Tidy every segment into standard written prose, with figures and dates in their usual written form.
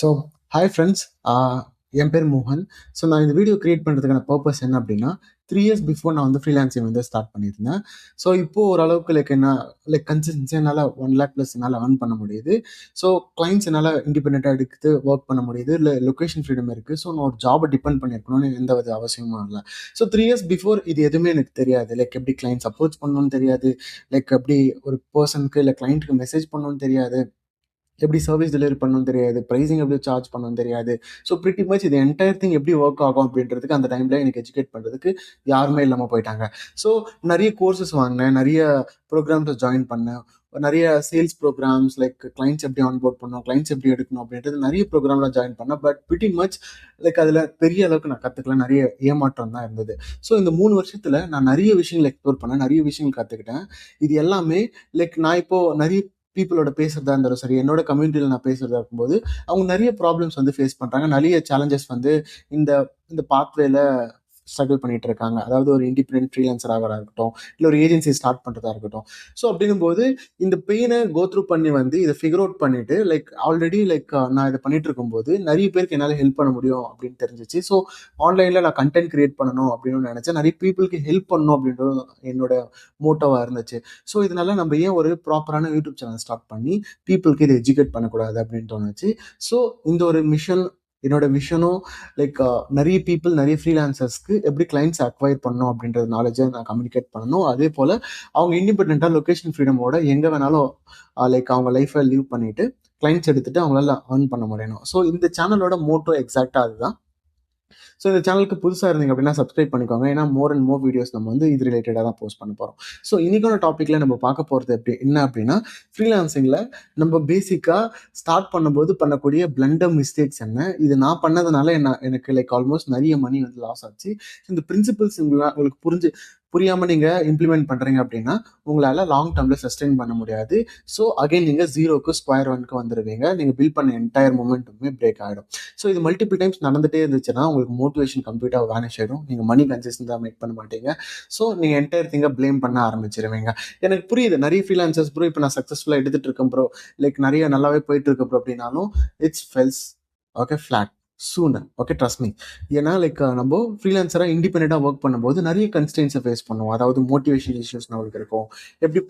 So hi friends. என் பேர் மோகன். So நான் இந்த வீடியோ கிரியேட் பண்ணுறதுக்கான பர்பஸ் என்ன அப்படின்னா, 3 இயர்ஸ் பிஃபோர் நான் வந்து ஃப்ரீலான்சிங் வந்து ஸ்டார்ட் பண்ணியிருந்தேன். ஸோ இப்போது ஓரளவுக்கு என்ன கன்சிஸ்டன்ஸி என்னால் 1 lakh ப்ளஸ் என்னால் earn பண்ண முடியுது. ஸோ கிளைண்ட்ஸ் என்னால் இண்டிபெண்ட்டாக எடுத்து ஒர்க் பண்ண முடியுது. இல்லை லொக்கேஷன் ஃப்ரீடம் இருக்குது. ஸோ நான் ஒரு ஜாபை டிபெண்ட் பண்ணியிருக்கணும்னு எந்த வித அவசியமும் இல்லை. ஸோ 3 இயர்ஸ் பிஃபோர் இது எதுவுமே எனக்கு தெரியாது. எப்படி கிளைண்ட்ஸ் அப்ரோச் பண்ணணும்னு தெரியாது. எப்படி ஒரு பர்சனுக்கு இல்லை கிளைண்ட்டுக்கு மெசேஜ் பண்ணணும்னு தெரியாது. எப்படி சர்வீஸ் டெலிவரி பண்ணணும்னு தெரியாது. ப்ரைஸிங் எப்படி சார்ஜ் பண்ணணும்னு தெரியாது. ஸோ பிரிட்டி மச் இது என்டையர் திங் எப்படி ஒர்க் ஆகும் அப்படின்றதுக்கு அந்த டைமில் எனக்கு எஜுகேட் பண்ணுறதுக்கு யாருமே இல்லாமல் போயிட்டாங்க. ஸோ நிறைய கோர்சஸ் வாங்கினேன், நிறைய ப்ரோக்ராம்ஸை ஜாயின் பண்ணேன், நிறைய சேல்ஸ் ப்ரோக்ராம்ஸ் கிளைண்ட்ஸ் எப்படி ஆன்போர்ட் பண்ணணும், கிளைண்ட்ஸ் எப்படி எடுக்கணும் அப்படின்றது நிறைய ப்ரோக்ராம்லாம் ஜாயின் பண்ணேன். பட் பிரிட்டி மச் அதில் பெரிய அளவுக்கு நான் கற்றுக்கல, நிறைய ஏமாற்றம் தான் இருந்தது. ஸோ இந்த 3 வருஷத்தில் நான் நிறைய விஷயங்கள் எக்ஸ்ப்ளோர் பண்ணேன், நிறைய விஷயங்கள் கற்றுக்கிட்டேன். இது எல்லாமே நான் இப்போது நிறைய பீப்புளோட பேசுறதா இருந்தாலும் சரி, என்னோட கம்யூனிட்டியில் நான் பேசுறதா இருக்கும்போது அவங்க நிறைய ப்ராப்ளம்ஸ் வந்து ஃபேஸ் பண்ணுறாங்க, நிறைய சேலஞ்சஸ் வந்து இந்த இந்த பாத்வேல ஸ்ட்ரகிள் பண்ணிட்டு இருக்காங்க. அதாவது ஒரு இண்டிபெண்டன்ட் ஃப்ரீலான்சர் ஆகிறதா இருக்கட்டும், இல்லை ஒரு ஏஜென்சி ஸ்டார்ட் பண்ணுறதா இருக்கட்டும். ஸோ அப்படிங்கும்போது இந்த பெயினை கோத்ரூ பண்ணி வந்து இதை ஃபிகர் அவுட் பண்ணிட்டு ஆல்ரெடி நான் இதை பண்ணிட்டு இருக்கும்போது நிறைய பேருக்கு என்னால் ஹெல்ப் பண்ண முடியும் அப்படின்னு தெரிஞ்சிச்சு. ஸோ ஆன்லைனில் நான் கண்டென்ட் கிரியேட் பண்ணணும் அப்படின்னு நினச்சேன், நிறைய பீப்புளுக்கு ஹெல்ப் பண்ணணும் அப்படின்றது என்னோட மோட்டோவாக இருந்துச்சு. ஸோ இதனால நம்ம ஏன் ஒரு ப்ராப்பரான யூடியூப் சேனல் ஸ்டார்ட் பண்ணி பீப்புளுக்கு இதை எஜுகேட் பண்ணக்கூடாது அப்படின்னு தோணுச்சு. ஸோ இந்த ஒரு மிஷன், என்னோட விஷனும் நிறைய பீப்புள், நிறைய ஃப்ரீலான்சர்ஸ்க்கு எப்படி கிளைண்ட்ஸ் அக்வயர் பண்ணணும் அப்படின்ற நாலேஜை நான் கம்யூனிகேட் பண்ணணும். அதே போல் அவங்க இண்டிபெண்ட்டாக லொக்கேஷன் ஃப்ரீடமோட எங்கே வேணாலும் அவங்க லைஃப்பை லீவ் பண்ணிவிட்டு கிளைண்ட்ஸ் எடுத்துகிட்டு அவங்களால ஏர்ன் பண்ண முடியணும். ஸோ இந்த சேனலோட மோட்டோ எக்ஸாக்டாக அதுதான். ஸோ இந்த சேனலுக்கு புதுசாக இருந்தீங்க அப்படின்னா சப்ஸ்கிரைப் பண்ணிக்கோங்க. ஏன்னா மோர் அண்ட் மோர் வீடியோஸ் நம்ம வந்து இது ரிலேட்டடாக தான் போஸ்ட் பண்ண போகிறோம். ஸோ இன்னைக்கான டாப்பிக்கில் நம்ம பார்க்க போகிறது என்ன அப்படின்னா, ஃப்ரீலான்சிங்கில் நம்ம பேசிக்காக ஸ்டார்ட் பண்ணும்போது பண்ணக்கூடிய பிளண்டர் மிஸ்டேக்ஸ் என்ன, இது நான் பண்ணதுனால எனக்கு ஆல்மோஸ்ட் நிறைய மணி வந்து லாஸ் ஆச்சு. இந்த பிரின்சிபல்ஸ் உங்களுக்கு புரியாமல் நீங்கள் இம்ப்ளிமெண்ட் பண்ணுறீங்க அப்படின்னா உங்களால் லாங் டேர்மில் சஸ்டெயின் பண்ண முடியாது. ஸோ அகைன் நீங்கள் ஜீரோக்கு ஸ்கொயர் ஒன்க்கு வந்துடுவீங்க. நீங்கள் பில்ட் பண்ண என்டையர் மூமெண்ட்டுமே பிரேக் ஆகிடும். ஸோ இது மல்டிபிள் டைம்ஸ் நடந்துகிட்டே இருந்துச்சுன்னா உங்களுக்கு மோட்டிவேஷன் கம்ப்ளீட்டாக வேனிஷ் ஆகிடும். நீங்கள் மணி கன்சிஸ்டன்ட்டாக மேக் பண்ண மாட்டீங்க. ஸோ நீங்கள் என்டையர் திங்கை ப்ளேம் பண்ண ஆரம்பிச்சிருவீங்க. எனக்கு புரியுது, நிறைய ஃப்ரீலான்சர்ஸ் ப்ரோ இப்போ நான் சக்ஸஸ்ஃபுல்லாக எடுத்துகிட்டு இருக்கேன் ப்ரோ, நிறைய நல்லாவே போயிட்டு இருக்கு ப்ரோ அப்படின்னாலும் it's feels okay flat sooner. Okay, trust me. ஏன்னா நம்ம ஃப்ரீலான்சராக இண்டிபெண்ட்டாக ஒர்க் பண்ணும்போது நிறைய கன்ஸ்டன்ஸை ஃபேஸ் பண்ணுவோம். அதாவது மோட்டிவேஷன் இஷ்யூஸ் நம்மளுக்கு இருக்கும். எப்படி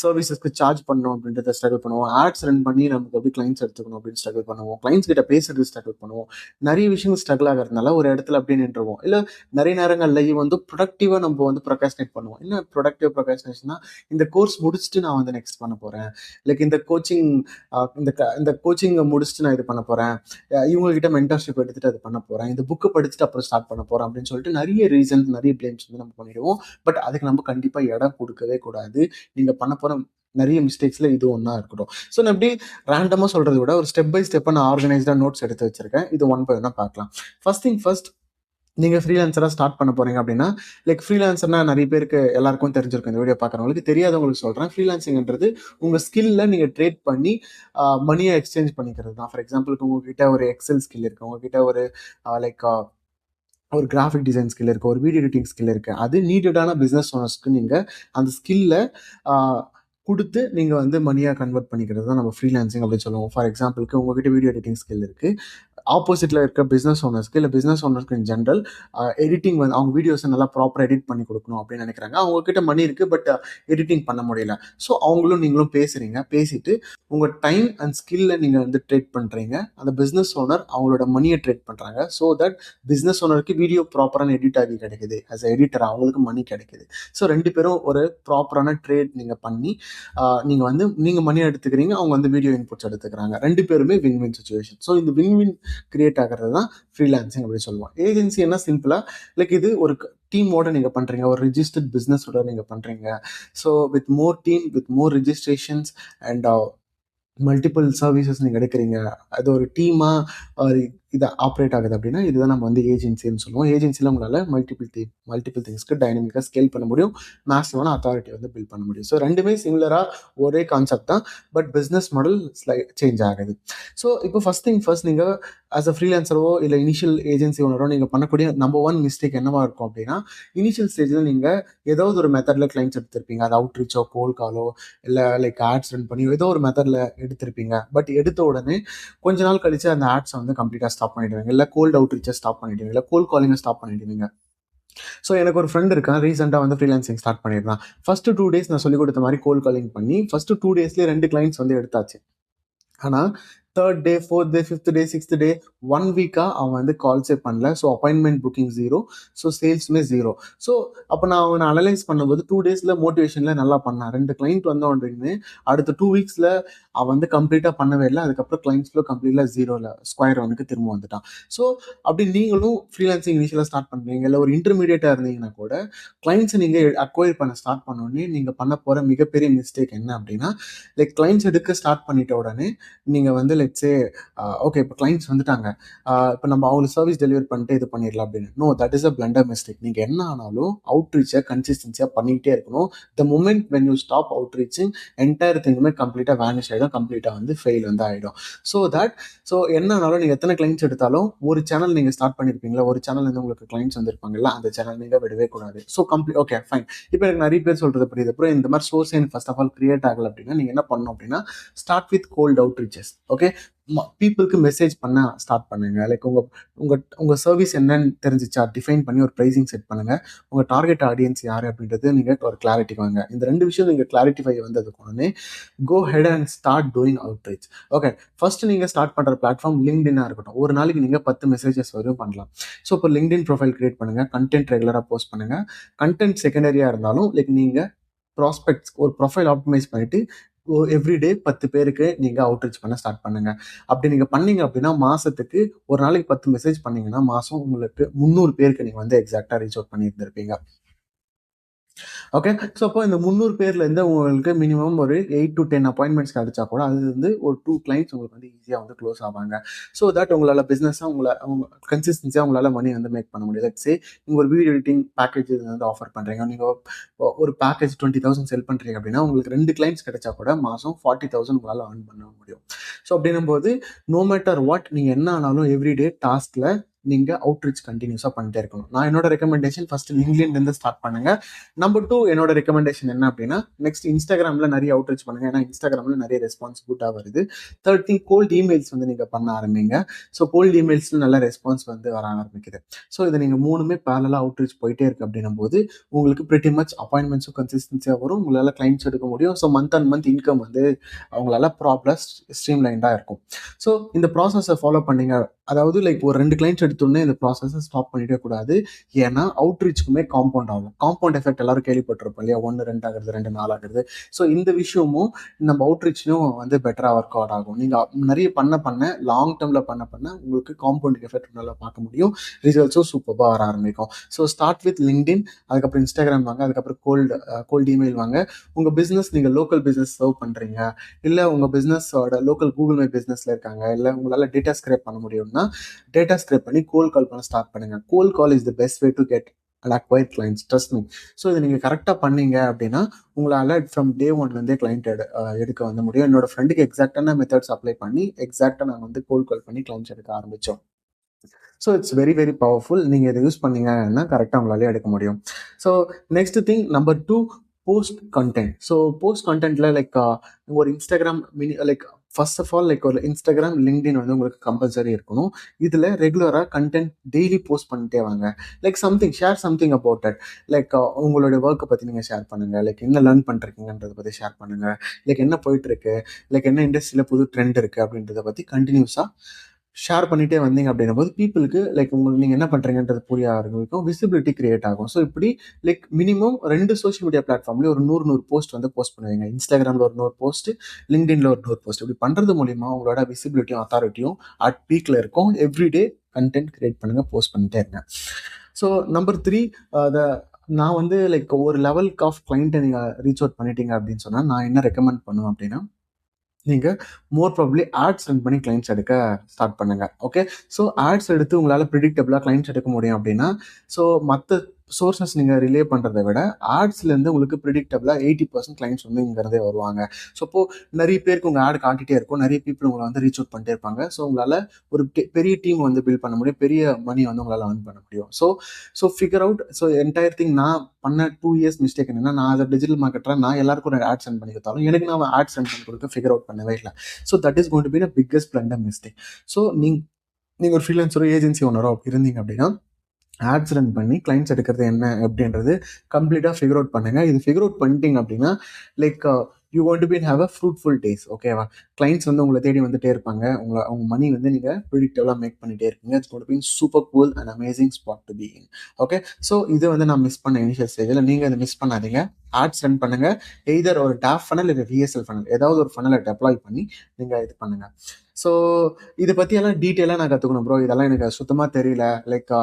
சர்வீசஸ்க்கு சார்ஜ் பண்ணணும் அப்படின்றத ஸ்ட்ரகிள் பண்ணுவோம். ஆட்ஸ் ரன் பண்ணி நமக்கு எப்படி கிளைண்ட்ஸ் எடுத்துக்கணும் அப்படின்னு ஸ்ட்ரகிள் பண்ணுவோம். கிளைண்ட்ஸ் கிட்ட பேசுறது ஸ்ட்ரகிள் பண்ணுவோம். நிறைய விஷயங்கள் ஸ்ட்ரகிள் ஆகிறதுனால ஒரு இடத்துல அப்படியே நின்றுவோம். இல்லை நிறைய நேரங்களில் வந்து ப்ரொடக்டிவாக நம்ம வந்து ப்ரொகாஸ்டினேட் பண்ணுவோம். என்ன ப்ரொடக்டிவ் ப்ரொகாஸ்டினேஷன்னா, இந்த கோர்ஸ் முடிச்சுட்டு நான் வந்து நெக்ஸ்ட் பண்ண போகிறேன், இந்த கோச்சிங் இந்த கோச்சிங்கை முடிச்சுட்டு நான் இது பண்ண போகிறேன், இவங்ககிட்ட மென்டர்ஷிப் எடுத்துட்டு அது பண்ண போறேன், இந்த புக்கை படிச்சுட்டு அப்புறம் ஸ்டார்ட் பண்ண போறேன் அப்படின்னு சொல்லிட்டு நிறைய ரீசன்ஸ், நிறைய பிளேம்ஸ் வந்து நம்ம பண்ணிடுவோம். பட் அதுக்கு நம்ம கண்டிப்பா இடம் கொடுக்கவே கூடாது. நீங்க பண்ண போற நிறைய மிஸ்டேக்ஸ்ல இது ஒன்றா இருக்கட்டும். ஸோ நான் எப்படி ரேண்டமாக சொல்றதை விட ஒரு ஸ்டெப் பை ஸ்டெப்பாக நான் ஆர்கனைஸ்டாக நோட்ஸ் எடுத்து வச்சிருக்கேன். இது ஒன் பை ஒன்னா பார்க்கலாம். ஃபர்ஸ்ட் திங் ஃபர்ஸ்ட், நீங்கள் ஃப்ரீலான்சராக ஸ்டார்ட் பண்ண போகிறீங்க அப்படின்னா, ஃப்ரீலான்சர்னா நிறைய பேருக்கு எல்லாருக்கும் தெரிஞ்சிருக்கும். இந்த வீடியோ பார்க்குறவங்களுக்கு தெரியாதவங்களுக்கு சொல்கிறேன். ஃப்ரீலான்சிங்ன்றது உங்கள் ஸ்கில்ல நீங்கள் ட்ரேட் பண்ணி மணியை எக்ஸ்சேஞ்ச் பண்ணிக்கிறது தான். ஃபார் எக்ஸாம்பிளுக்கு உங்ககிட்ட ஒரு எக்ஸல் ஸ்கில் இருக்குது, உங்ககிட்ட ஒரு லைக் ஒரு கிராஃபிக் டிசைன் ஸ்கில் இருக்குது, ஒரு வீடியோ எடிட்டிங் ஸ்கில் இருக்குது. அது நீடடான பிஸ்னஸ் ஓனர்ஸ்க்கு நீங்கள் அந்த ஸ்கில்லை கொடுத்து நீங்கள் வந்து மணியாக கன்வெர்ட் பண்ணிக்கிறது தான் நம்ம ஃப்ரீலான்சிங் அப்படின்னு சொல்லுவோம். ஃபார் எக்ஸாம்பிளுக்கு உங்ககிட்ட வீடியோ எடிட்டிங் ஸ்கில் இருக்குது, ஆப்போசிட்டில் இருக்க பிஸ்னஸ் ஓனர்ஸ்க்கு இல்லை பிஸ்னஸ் ஓனர்ஸ்க்கு இன் ஜென்ரல் எடிட்டிங் வந்து அவங்க வீடியோஸை நல்லா ப்ராப்பராக எடிட் பண்ணி கொடுக்கணும் அப்படின்னு நினைக்கிறாங்க. அவங்கக்கிட்ட மணி இருக்குது, பட் எடிட்டிங் பண்ண முடியல. ஸோ அவங்களும் நீங்களும் பேசிட்டு உங்கள் டைம் அண்ட் ஸ்கில்லை நீங்கள் வந்து ட்ரேட் பண்ணுறீங்க. அந்த பிஸ்னஸ் ஓனர் அவங்களோட மணியை ட்ரேட் பண்ணுறாங்க. ஸோ தட் பிஸ்னஸ் ஓனருக்கு வீடியோ ப்ராப்பரான எடிட் ஆகி கிடைக்குது, ஆஸ் எடிட்டர் அவங்களுக்கு மணி கிடைக்குது. ஸோ ரெண்டு பேரும் ஒரு ப்ராப்பரான ட்ரேட் நீங்கள் பண்ணி நீங்கள் மணி எடுத்துக்கிறீங்க, அவங்க வந்து வீடியோ இன்புட்ஸ் எடுத்துக்கிறாங்க. ரெண்டு பேருமே வின் வின் சுச்சுவேஷன். ஸோ இந்த வின் வின் கிரியேட் ஆகிறது தான் ஃப்ரீலான்சிங் அப்படின்னு சொல்லுவோம். ஏஜென்சி என்ன சிம்பிளாக இது ஒரு டீமோட நீங்கள் பண்ணுறீங்க, ஒரு ரிஜிஸ்டர்ட் பிஸ்னஸோட நீங்கள் பண்ணுறீங்க. So with more team, with more registrations and multiple services நீங்கள் எடுக்கிறீங்க. அது ஒரு டீமாக இதை ஆப்ரேட் ஆகுது அப்படின்னா இதுதான் நம்ம வந்து ஏஜென்சின்னு சொல்லுவோம். ஏஜென்சியில் உங்களால் மல்டிபிள் திங்ஸ்க்கு டைனமிக்காக ஸ்கேல் பண்ண முடியும், மேசிவான அத்தாரிட்டி வந்து பில்ட் பண்ண முடியும். ஸோ ரெண்டுமே சிமிலராக ஒரே கான்செப்ட் தான், பட் பிஸ்னஸ் மாடல் சேஞ்ச் ஆகுது. ஸோ இப்போ ஃபர்ஸ்ட் திங் ஃபர்ஸ்ட், நீங்கள் ஆஸ் அ ஃப்ரீலான்சரோ இல்லை இனிஷியல் ஏஜென்சி ஓனரோ நீங்கள் பண்ணக்கூடிய நம்பர் 1 மிஸ்டேக் என்னவா இருக்கும் அப்படின்னா, இனிஷியல் ஸ்டேஜில் நீங்கள் ஏதாவது ஒரு மெத்தடில் கிளைண்ட்ஸ் எடுத்திருப்பீங்க. அது அவுட்ரீச்சோ, கோல் காலோ, இல்லை லைக் ஆட்ஸ் ரன் பண்ணி ஏதோ ஒரு மெத்தடில் எடுத்திருப்பீங்க. பட் எடுத்த உடனே கொஞ்ச நாள் கழிச்சு அந்த ஆட்ஸை வந்து கம்ப்ளீட்டாக ஸ்டாப் பண்ணிடுவீங்க, இல்லை கோல்ட் அவுட்ரீச்சை ஸ்டாப் பண்ணிடுவீங்க, இல்லை கோல் காலிங்கை ஸ்டாப் பண்ணிடுவீங்க. ஸோ எனக்கு ஒரு ஃப்ரெண்ட் இருக்கான், ரீசெண்டாக வந்து ஃப்ரீலான்சிங் ஸ்டார்ட் பண்ணியிருந்தான். ஃபர்ஸ்ட் 2 days நான் சொல்லிக் கொடுத்த மாதிரி கோல் காலிங் பண்ணி ஃபர்ஸ்ட் 2 daysலேயே 2 கிளைண்ட்ஸ் வந்து எடுத்தாச்சு. ஆனால் 3rd day 4th day 5th day 6th day 1 week-ஆ அவன் வந்து கால்ஸே பண்ணல. ஸோ அப்பாயின்மெண்ட் புக்கிங் 0, ஸோ சேல்ஸுமே 0. ஸோ அப்போ நான் அவனை அனலைஸ் பண்ணும்போது 2 daysல மோட்டிவேஷனில் நல்லா பண்ணான். 2 கிளைண்ட் வந்தோன்னு அடுத்த 2 weeks-ல அவன் வந்து கம்ப்ளீட்டாக பண்ணவே இல்லை. அதுக்கப்புறம் கிளைண்ட்ஸ் ஃப்ளோ கம்ப்ளீட்டாக 0ல ஸ்கொயர் ஒனுக்கு திரும்ப வந்துட்டான். ஸோ அப்படி நீங்களும் ஃப்ரீலான்சிங் இனிஷியலாக ஸ்டார்ட் பண்ணுறீங்க, இல்லை ஒரு இன்டர்மீடியட்டாக இருந்தீங்கன்னா கூட கிளைண்ட்ஸை நீங்கள் அக்வயர் பண்ண ஸ்டார்ட் பண்ணோடனே நீங்கள் பண்ண போகிற மிகப்பெரிய மிஸ்டேக் என்ன அப்படின்னா, லைக் கிளைண்ட்ஸ் எடுக்க ஸ்டார்ட் பண்ணிட்ட உடனே நீங்கள் வந்து லெட்ஸே ஓகே இப்போ கிளைண்ட்ஸ் வந்துட்டாங்க, இப்போ நம்ம அவங்களுக்கு சர்வீஸ் டெலிவரி பண்ணிட்டு இது பண்ணிடலாம் அப்படின்னு. No, that is a blunder mistake. நீங்கள் என்ன ஆனாலும் அவுட்ரீச்சை கன்சிஸ்டன்சியாக பண்ணிக்கிட்டே இருக்கணும். The moment when you stop outreaching entire திங்குமே கம்ப்ளீட்டாக வேனிஷ் ஆகிடும், கம்ப்ளீட்டாக வந்து ஃபெயில் வந்து ஆகிடும். ஸோ என்ன ஆனாலும் நீங்கள் எத்தனை கிளைண்ட்ஸ் எடுத்தாலும் ஒரு சேனல் நீங்கள் ஸ்டார்ட் பண்ணியிருப்பீங்களா, ஒரு சேனல் வந்து உங்களுக்கு கிளைண்ட்ஸ் வந்திருப்பாங்கல்ல, அந்த சேனல் நீங்கள் விடவே கூடாது. So okay fine. இப்போ எனக்கு நிறைய பேர் சொல்கிறது புரியுது, அப்புறம் இந்த மாதிரி source first of all create ஆகலை அப்படின்னா நீங்கள் என்ன பண்ணணும் அப்படின்னா, start with cold outreaches. Okay, பீப்புளுக்கு மெசேஜ் பண்ண ஸ்டார்ட் பண்ணுங்க. லைக் உங்கள் சர்வீஸ் என்னன்னு தெரிஞ்சிச்சா, டிஃபைன் பண்ணி ஒரு ப்ரைஸிங் செட் பண்ணுங்க. உங்கள் டார்கெட் ஆடியன்ஸ் யார் அப்படின்றது நீங்கள் ஒரு கிளாரிட்டி வாங்க. இந்த 2 விஷயம் நீங்கள் கிளாரிட்டிஃபை வந்ததுக்கு உடனே go ahead and start doing outreach. Okay, first நீங்கள் ஸ்டார்ட் பண்ணுற பிளாட்ஃபார்ம் லிங்க்டின்னா இருக்கட்டும். ஒரு நாளைக்கு நீங்கள் 10 மெசேஜஸ் வரையும் பண்ணலாம். ஸோ இப்போ லிங்க்டின் ப்ரொஃபைல் கிரியேட் பண்ணுங்க, கண்டென்ட் ரெகுலராக போஸ்ட் பண்ணுங்க. கண்டென்ட் செகண்டரியாக இருந்தாலும் லைக் நீங்கள் ப்ராஸ்பெக்ட்ஸ் ஒரு ப்ரொஃபைல் ஆப்டிமைஸ் பண்ணிட்டு எவ்ரிடே 10 பேருக்கு நீங்கள் அவுட்ரீச் பண்ண ஸ்டார்ட் பண்ணுங்க. அப்படி நீங்கள் பண்ணீங்க அப்படின்னா மாசத்துக்கு ஒரு நாளைக்கு 10 மெசேஜ் பண்ணீங்கன்னா மாசம் உங்களுக்கு 300 பேருக்கு நீங்கள் வந்து எக்ஸாக்டாக ரீச் அவுட் பண்ணியிருந்திருப்பீங்க. ஓகே, ஸோ அப்போ இந்த 300 பேர்லேருந்து உங்களுக்கு மினிமம் ஒரு 8 to 10 அப்பாயின்மெண்ட்ஸ் கிடைச்சா கூட அது வந்து ஒரு 2 கிளைண்ட்ஸ் உங்களுக்கு வந்து ஈஸியாக வந்து க்ளோஸ் ஆவாங்க. ஸோ தட் உங்களால் பிஸ்னஸாக அவங்க கன்சிஸ்டன்சியாக உங்களால் மணி வந்து மேக் பண்ண முடியும். லெட்ஸ் சே நீங்கள் ஒரு வீடியோ எடிட்டிங் பேக்கேஜ் வந்து ஆஃபர் பண்ணுறீங்க, நீங்கள் ஒரு பேக்கேஜ் 20,000 செல் பண்ணுறீங்க அப்படின்னா உங்களுக்கு 2 கிளைண்ட்ஸ் கிடைச்சா கூட மாதம் 40,000 உங்களால் earn பண்ண முடியும். ஸோ அப்படின்னும் போது நோ மேட்டர் வாட் நீங்கள் என்ன ஆனாலும் எவ்ரிடே டாஸ்கில் நீங்கள் அவுட்ரீச் கண்டினியூஸாக பண்ணிட்டே இருக்கணும். நான் என்னோட ரெக்கமெண்டேஷன் ஃபர்ஸ்ட் லிங்க்டின்லேருந்து ஸ்டார்ட் பண்ணுங்க. நம்பர் 2 என்னோட ரெக்கமெண்டேஷன் என்ன அப்படின்னா, நெக்ஸ்ட் இன்ஸ்டாகிராமில் நிறைய அவுட்ரீச் பண்ணுங்க. ஏன்னா இன்ஸ்டாகிராமில் நிறைய ரெஸ்பான்ஸ் குட்டாக வருது. 3rd திங், கோல்ட் இமெயில்ஸ் வந்து நீங்கள் பண்ண ஆரம்பிங்க. ஸோ கோல்ட் இமெயில்ஸில் நல்ல ரெஸ்பான்ஸ் வந்து வர ஆரம்பிக்குது. ஸோ இதை நீங்கள் 3மே பேரலாக அவுட்ரீச் போயிட்டே இருக்கு அப்படின்னும் போது உங்களுக்கு பிரிட்டி மச் அப்பாயின்மெண்ட்ஸும் கன்சிஸ்டன்சியாக வரும், உங்களால் கிளைண்ட்ஸ் எடுக்க முடியும். So month and month income வந்து அவங்களால ப்ராப்பராக ஸ்ட்ரீம்லைண்டாக இருக்கும். ஸோ இந்த ப்ராசஸை ஃபாலோ பண்ணீங்க, அதாவது லைக் ஒரு 2 கிளைண்ட்ஸ் எடுத்தோடனே இந்த ப்ராசஸை ஸ்டாப் பண்ணிடவே கூடாது. ஏன்னா அவுட்ரீச்சுக்குமே காம்பவுண்ட் ஆகும். காம்பவுண்ட் எஃபெக்ட் எல்லாரும் கேள்விப்பட்டிருப்போம் இல்லையா, 1 2 ஆகுறது, 2 4 ஆகுது. ஸோ இந்த விஷயமும் நம்ம அவுட்ரீச்லையும் வந்து பெட்டராக ஒர்க் அவுட் ஆகும். நீங்கள் நிறைய பண்ண லாங் டேர்மில் பண்ண உங்களுக்கு காம்பவுண்ட் எஃபெக்ட் நல்லா பார்க்க முடியும், ரிசல்ட்ஸும் சூப்பராக வர ஆரம்பிக்கும். ஸோ ஸ்டார்ட் வித் லிங்க்டின், அதுக்கப்புறம் இன்ஸ்டாகிராம் வாங்க, அதுக்கப்புறம் கோல்ட் இமெயில் வாங்க. உங்கள் பிஸ்னஸ் நீங்கள் லோக்கல் பிஸ்னஸ் சர்வ் பண்ணுறீங்க, இல்லை உங்கள் பிஸ்னஸோட லோக்கல் கூகுள் மை பிஸ்னஸில் இருக்காங்க, இல்லை உங்களால் டேட்டா ஸ்க்ரேப் பண்ண முடியும்னா டேட்டா ஸ்க்ரேப் பண்ணி கோல் கால் பண்ண ஸ்டார்ட் பண்ணுங்க. Cold call is the best way to get and acquire clients, trust me. So இதை நீங்கள் கரெக்டாக பண்ணீங்க அப்படின்னா உங்களால் ஃப்ரம் டே 1லேருந்தே கிளைண்ட் எடுக்க வந்து முடியும். என்னோட ஃப்ரெண்டுக்கு எக்ஸாக்டான மெத்தட்ஸ் அப்ளை பண்ணி எக்ஸாக்டாக நாங்கள் வந்து கோல் கால் பண்ணி கிளைண்ட்ஸ் எடுக்க ஆரம்பித்தோம். So it's very very powerful. நீங்கள் இதை யூஸ் பண்ணீங்கன்னா கரெக்டாக உங்களாலே எடுக்க முடியும். So next thing, number 2, post content. So post கண்டென்ட்ல லைக் ஒரு Instagram like first of all like ஒரு இன்ஸ்டாகிராம், லிங்க்டின் வந்து உங்களுக்கு கம்பல்சரி இருக்கணும். இதில் ரெகுலராக கண்டென்ட் டெய்லி போஸ்ட் பண்ணிட்டே வாங்க. Like share something about it. Like உங்களோட ஒர்க்கை பற்றி நீங்கள் ஷேர் பண்ணுங்கள், லைக் என்ன லேர்ன் பண்ணுறீங்கன்றதை பற்றி ஷேர் பண்ணுங்கள், லைக் என்ன போயிட்டுருக்கு, லைக் என்ன இண்டஸ்ட்ரியில் புது ட்ரெண்ட் இருக்குது அப்படின்றத பற்றி கண்டினியூஸாக ஷேர் பண்ணிட்டே வந்தீங்க அப்படின்னும் போது பீப்புளுக்கு லைக் உங்களுக்கு நீங்கள் என்ன பண்ணுறீங்கன்றது புரிய ஆரம்பிக்கும், விசிபிலிட்டி கிரியேட் ஆகும். ஸோ இப்படி லைக் மினிமம் 2 சோஷியல் மீடியா பிளாட்ஃபார்ம்லேயும் ஒரு 100 போஸ்ட் வந்து போஸ்ட் பண்ணுவீங்க. இன்ஸ்டாகிராமில் ஒரு 100 போஸ்ட், லிங்க்டின்ல ஒரு 100 போஸ்ட். இப்படி பண்ணுறது மூலிமா உங்களோட விசிபிலிட்டியும் அத்தாரிட்டியும் அட் பீக்கில் இருக்கும். எவ்ரிடே கண்டென்ட் கிரியேட் பண்ணுங்கள், போஸ்ட் பண்ணிட்டே இருங்க. ஸோ நம்பர் 3, நான் வந்து லைக் ஒரு லெவலுக்கு ஆஃப் கிளைண்ட்டை நீங்கள் ரீச் அவுட் பண்ணிட்டீங்க அப்படின்னு சொன்னால் நான் என்ன ரெக்கமெண்ட் பண்ணுவேன் அப்படின்னா, நீங்கள் மோர் ப்ராபப்ளி ஆட்ஸ் ரன் பண்ணி கிளைண்ட்ஸ் எடுக்க ஸ்டார்ட் பண்ணுங்கள். ஓகே, ஸோ ஆட்ஸ் எடுத்து உங்களால் ப்ரிடிக்டபிளாக கிளைண்ட்ஸ் எடுக்க முடியும் அப்படின்னா, ஸோ மற்ற சோர்சஸ் நீங்கள் ரிலே பண்ணுறதை விட ஆட்ஸ்லேருந்து உங்களுக்கு ப்ரிடிக்டபிளாக 80% கிளைண்ட்ஸ் வந்து இங்கேருந்தே வருவாங்க. ஸோ இப்போது நிறைய பேருக்கு உங்கள் ஆட் காட்டிகிட்டே இருக்கும், நிறைய பீப்புள் உங்களை வந்து ரீச் அவுட் பண்ணிட்டே இருப்பாங்க. ஸோ உங்களால் ஒரு பெரிய டீம் வந்து பில்ட் பண்ண முடியும், பெரிய மணி வந்து உங்களால் earn பண்ண முடியும். So figure out. So entire thing நான் பண்ண 2 இயர்ஸ் மிஸ்டேக் என்னன்னா, நான் அதை டிஜிட்டல் மார்க்கெட்டராக நான் எல்லாருக்கும் ஒரு ஆட் சென்ட் பண்ணி கொடுத்தாலும் எனக்கு நான் ஆட் சென்ட் பண்ணி கொடுக்க ஃபிகர் அவுட் பண்ணவே இல்லை. So that is going to be the biggest blunder mistake. ஸோ நீங்கள் ஒரு ஃப்ரீலான்சரோ ஏஜென்சி ஓனரோ இருந்தீங்க அப்படின்னா, ஆட்ஸ் ரன் பண்ணி கிளைண்ட்ஸ் எடுக்கிறது என்ன அப்படின்றது கம்ப்ளீட்டாக ஃபிகர் அவுட் பண்ணுங்க. இது ஃபிகர் அவுட் பண்ணிட்டீங்க அப்படின்னா like you want to be have a fruitful days. ஓகேவா? கிளைண்ட்ஸ் வந்து உங்களை தேடி வந்துட்டே இருப்பாங்க, அவங்க மணி வந்து நீங்கள் ப்ரிடிக்டபிளாக மேக் பண்ணிட்டே இருப்பீங்க. It's going to be super cool and amazing spot to be in. Okay, so இது வந்து நான் மிஸ் பண்ண இனிஷியல் ஸ்டேஜில். நீங்கள் அதை மிஸ் பண்ணாதீங்க. ஆட்ஸ் ரன் பண்ணுங்க. எய்தர் ஒரு டாப் ஃபனல் இல்லை விஎஸ்எல் ஃபனல், ஏதாவது ஒரு ஃபனலை டெப்ளாய் பண்ணி நீங்கள் இது பண்ணுங்க. ஸோ இதை பற்றியெல்லாம் டீட்டெயிலாக நான் கற்றுக்கணும் ப்ரோ, இதெல்லாம் எனக்கு சுத்தமாக தெரியல, லைக்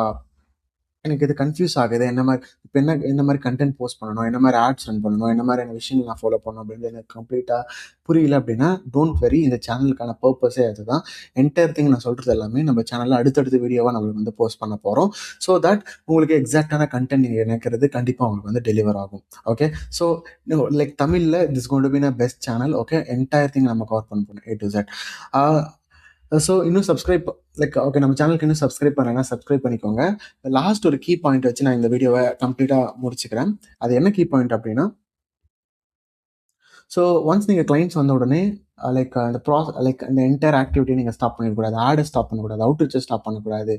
எனக்கு இது கன்ஃபியூஸ் ஆகுது, என்ன மாதிரி இப்போ என்ன மாதிரி கண்டென்ட் போஸ்ட் பண்ணணும், என்ன மாதிரி ஆட்ஸ் ரன் பண்ணணும், என்ன மாதிரியான விஷயங்கள் நான் ஃபாலோ பண்ணணும் அப்படின்னு எனக்கு கம்ப்ளீட்டாக புரியல அப்படின்னா, டோன்ட் வெரி. இந்த சேனலுக்கான பர்பஸே அதுதான். என்டையர் திங் நான் சொல்கிறது எல்லாமே நம்ம சேனலில் அடுத்தடுத்த வீடியோவாக நம்மளுக்கு வந்து போஸ்ட் பண்ண போகிறோம். ஸோ தட் உங்களுக்கு எக்ஸாக்டான கண்டென்ட் நீங்கள் நினைக்கிறது கண்டிப்பாக உங்களுக்கு வந்து டெலிவர் ஆகும். ஓகே, ஸோ லைக் தமிழில் this going to be a best channel. Okay, entire thing நம்ம கவர் பண்ண போகிறோம் A to Z. ஸோ இன்னும் சப்ஸ்கிரைப் லைக் ஓகே, நம்ம சேனலுக்கு இன்னும் சப்ஸ்கிரைப் பண்ணலைன்னா சப்ஸ்கிரைப் பண்ணிக்கோங்க. லாஸ்ட் ஒரு கீ பாயிண்ட் வச்சு நான் இந்த வீடியோவை கம்ப்ளீட்டாக முடிச்சுக்கிறேன். அது என்ன கீ பாயிண்ட் அப்படின்னா, ஸோ ஒன்ஸ் நீங்கள் கிளைண்ட்ஸ் வந்த உடனே லைக் அந்த லைக் இந்த என்டையர் ஆக்டிவிட்டியை நீங்கள் ஸ்டாப் பண்ணிடக்கூடாது, ஆடை ஸ்டாப் பண்ணக்கூடாது, அவுட்ரீச்சை ஸ்டாப் பண்ணக்கூடாது,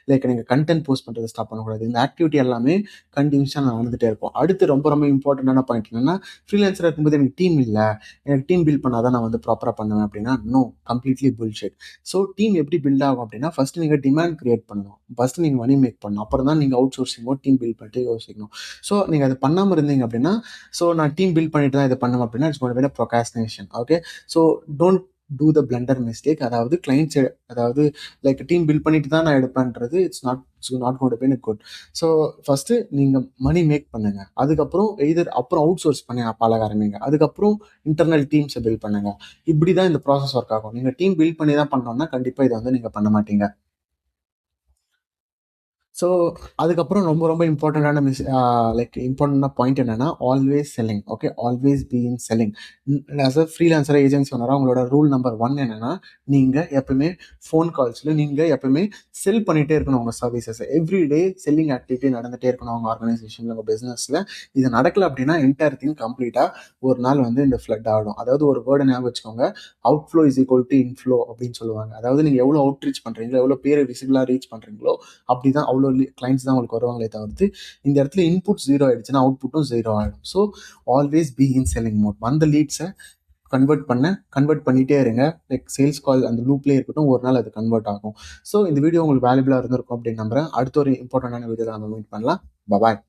லைக் நீங்கள் கண்டென்ட் போஸ்ட் பண்ணுறதை ஸ்டாப் பண்ணக்கூடாது. இந்த ஆக்டிவிட்டி எல்லாமே கண்டினியூஸாக நான் வந்துகிட்டே இருக்கும். அடுத்து ரொம்ப ரொம்ப இம்பார்ட்டண்டான பாயிண்ட் என்னென்னா, ஃப்ரீலான்சராக இருக்கும்போது எனக்கு டீம் இல்லை, எனக்கு டீம் பில்ட் பண்ணால் தான் நான் வந்து ப்ராப்பராக பண்ணுவேன் அப்படின்னா, no, completely bullshit. So team எப்படி பில்ட் ஆகும் அப்படின்னா, ஃபஸ்ட்டு நீங்கள் டிமாண்ட் கிரியேட் பண்ணணும், ஃபஸ்ட்டு நீங்கள் மணி மேக் பண்ணணும், அப்புறம் தான் நீங்கள் அவுட் சோர்சிங்கோ டீம் பில்ட் பண்ணிட்டு யோசிக்கணும். ஸோ நீங்கள் அதை பண்ணாமல் இருந்தீங்க அப்படின்னா, ஸோ நான் டீம் பில்ட் பண்ணிட்டு தான் இதை பண்ணுவேன் அப்படின்னா, it's going to be procrastination. Okay, so don't do the blunder mistake. அதாவது கிளைண்ட்ஸ் அதாவது லைக் டீம் பில்ட் பண்ணிட்டு தான் நான் எடுப்பேன்றது it's not going to be good. So first நீங்கள் மணி மேக் பண்ணுங்க, அதுக்கப்புறம் எய்தர் அப்புறம் அவுட் சோர்ஸ் பண்ணி பழக ஆரம்பிங்க, அதுக்கப்புறம் இன்டர்னல் டீம்ஸை பில்ட் பண்ணுங்க. இப்படி தான் இந்த ப்ராசஸ் ஒர்க் ஆகும். நீங்கள் டீம் பில்ட் பண்ணி தான் பண்ணோம்னா கண்டிப்பாக இதை வந்து நீங்கள் பண்ண மாட்டீங்க. ஸோ அதுக்கப்புறம் ரொம்ப ரொம்ப இம்பார்ட்டண்ட்டான லைக் இம்பார்ட்டண்டான பாயிண்ட் என்னென்னா, always selling. Okay, always be in selling. As a freelancer agency ஓனராக உங்களோட ரூல் நம்பர் 1 என்னென்னா, நீங்கள் எப்பவுமே ஃபோன் கால்ஸில் நீங்கள் எப்பவுமே செல் பண்ணிகிட்டே இருக்கணும் உங்கள் சர்வீசஸ். எவ்ரிடே செல்லிங் ஆக்டிவிட்டி நடந்துகிட்டே இருக்கணும் உங்கள் ஆர்கனைசேஷனில், உங்கள் பிஸ்னஸில். இது நடக்கலை அப்படின்னா என்டையர் திங் கம்ப்ளீட்டாக ஒரு நாள் வந்து இந்த ஃப்ளட் ஆகிடும். அதாவது ஒரு வேர்டை ஞாபகம் வச்சுக்கோங்க, outflow is equal to inflow அப்படின்னு சொல்லுவாங்க. அதாவது நீங்கள் எவ்வளோ அவுட் ரீச் பண்ணுறீங்களோ, எவ்வளோ பேரை விசிபிளாக ரீச் பண்ணுறீங்களோ, அப்படி தான் அவ்வளோ கிளைண்ட்ஸ் தான் உங்களுக்கு வருவாங்களே தவிர்த்து, இந்த இடத்துல இன்புட் 0 ஆயிடுச்சுன்னா அவுட்புட்டும் 0 ஆகிடும். So always be in selling mode. வந்த லீட்ஸை கன்வெர்ட் பண்ணிகிட்டே இருங்க. லைக் சேல்ஸ் கால் அந்த லூப்லேயே இருக்கட்டும், ஒரு நாள் அது கன்வெர்ட் ஆகும். ஸோ இந்த வீடியோ உங்களுக்கு வேல்யூபிளாக இருந்திருக்கும் அப்படின்னு நம்புறேன். அடுத்த ஒரு இம்பார்ட்டண்டான வீடியோவில் நம்ம மீட் பண்ணலாம். பாய்.